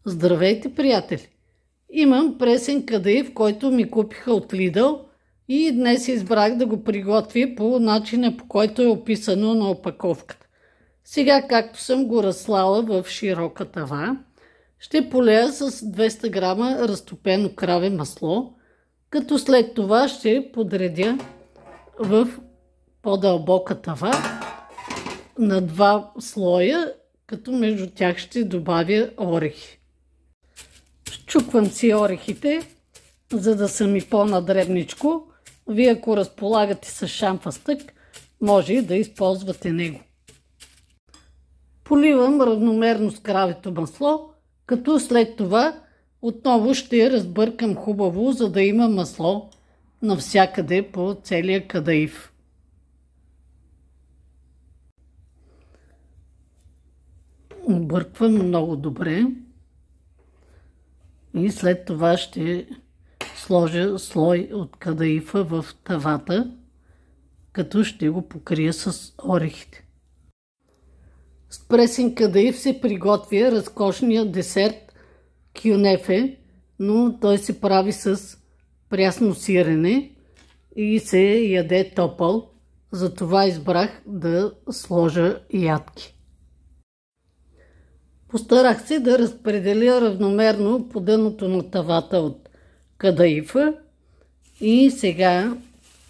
Здравейте, приятели! Имам пресен кадаиф, който ми купиха от Lidl и днес избрах да го приготвя по начина, по който е описано на опаковката. Сега, както съм го разслала в широка тава, ще полея с 200 грама разтопено краве масло, като след това ще подредя в по-дълбока тава на 2 слоя, като между тях ще добавя орехи. Счуквам си орехите, за да са ми по-надребничко. Вие, ако разполагате с шамфастък, може да използвате него. Поливам равномерно с кравето масло, като след това отново ще разбъркам хубаво, за да има масло навсякъде по целия кадаиф. Обърквам много добре и след това ще сложа слой от кадаифа в тавата, като ще го покрия с орехите. С пресен кадаиф се приготвя разкошния десерт кюнефе, но той се прави с прясно сирене и се яде топъл, затова избрах да сложа ядки. Постарах се да разпределя равномерно по дъното на тавата от кадаифа и сега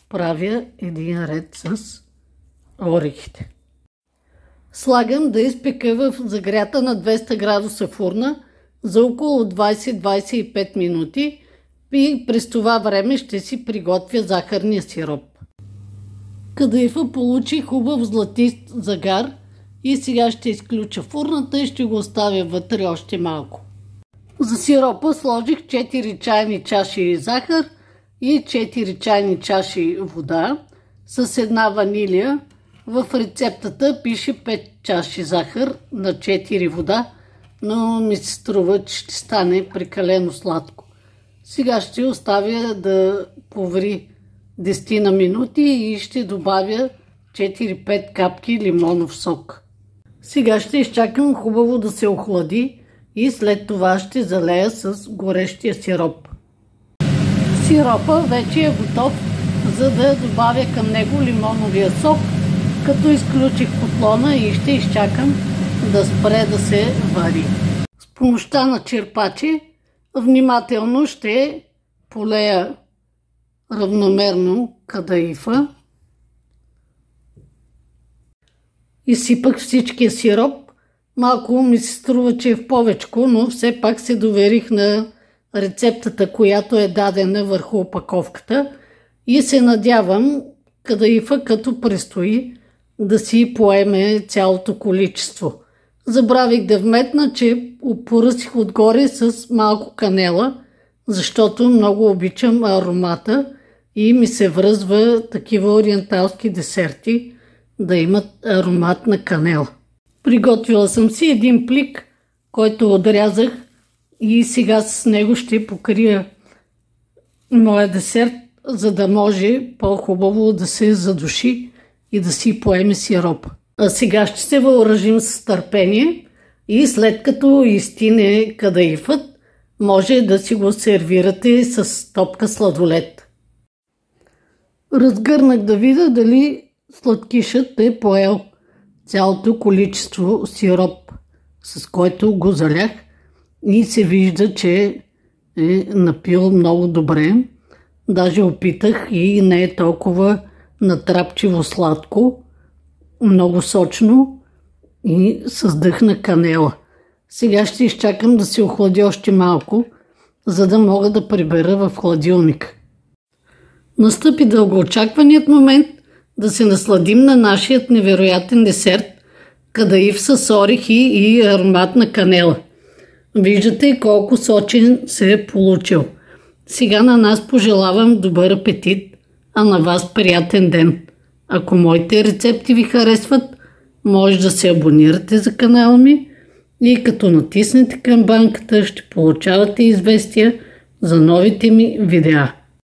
правя един ред с орехите. Слагам да изпека в загрята на 200 градуса фурна за около 20-25 минути и през това време ще си приготвя захарния сироп. Кадаифа получи хубав златист загар и сега ще изключа фурната и ще го оставя вътре още малко. За сиропа сложих 4 чайни чаши захар и 4 чайни чаши вода с една ванилия. В рецептата пише 5 чаши захар на 4 вода, но ми се струва, че ще стане прекалено сладко. Сега ще оставя да поври 10 на минути и ще добавя 4-5 капки лимонов сок. Сега ще изчакам хубаво да се охлади и след това ще залея с горещия сироп. Сиропа вече е готов, за да добавя към него лимоновия сок, като изключих котлона и ще изчакам да спре да се вари. С помощта на черпаче внимателно ще полея равномерно кадаифа. Изсипах всичкия сироп. Малко ми се струва, че е в повечко, но все пак се доверих на рецептата, която е дадена върху опаковката и се надявам кадаифа, като предстои, да си поеме цялото количество. Забравих да вметна, че поръсих отгоре с малко канела, защото много обичам аромата и ми се връзва такива ориенталски десерти да имат аромат на канела. Приготвила съм си един плик, който отрязах и сега с него ще покрия моя десерт, за да може по-хубаво да се задуши и да си поеме сиропа. А сега ще се въоръжим с търпение и след като изстине кадаифът, може да си го сервирате с топка сладолед. Разгърнах да видя дали сладкишът е поел цялото количество сироп, с който го залях и се вижда, че е напил много добре. Даже опитах и не е толкова натрапчиво сладко, много сочно и с дъх на канела. Сега ще изчакам да се охлади още малко, за да мога да прибера в хладилник. Настъпи дългоочакваният момент да се насладим на нашият невероятен десерт кадаиф с орехи и аромат на канела. Виждате колко сочен се е получил. Сега на нас пожелавам добър апетит, а на вас приятен ден. Ако моите рецепти ви харесват, може да се абонирате за канала ми и като натиснете камбанката ще получавате известия за новите ми видеа.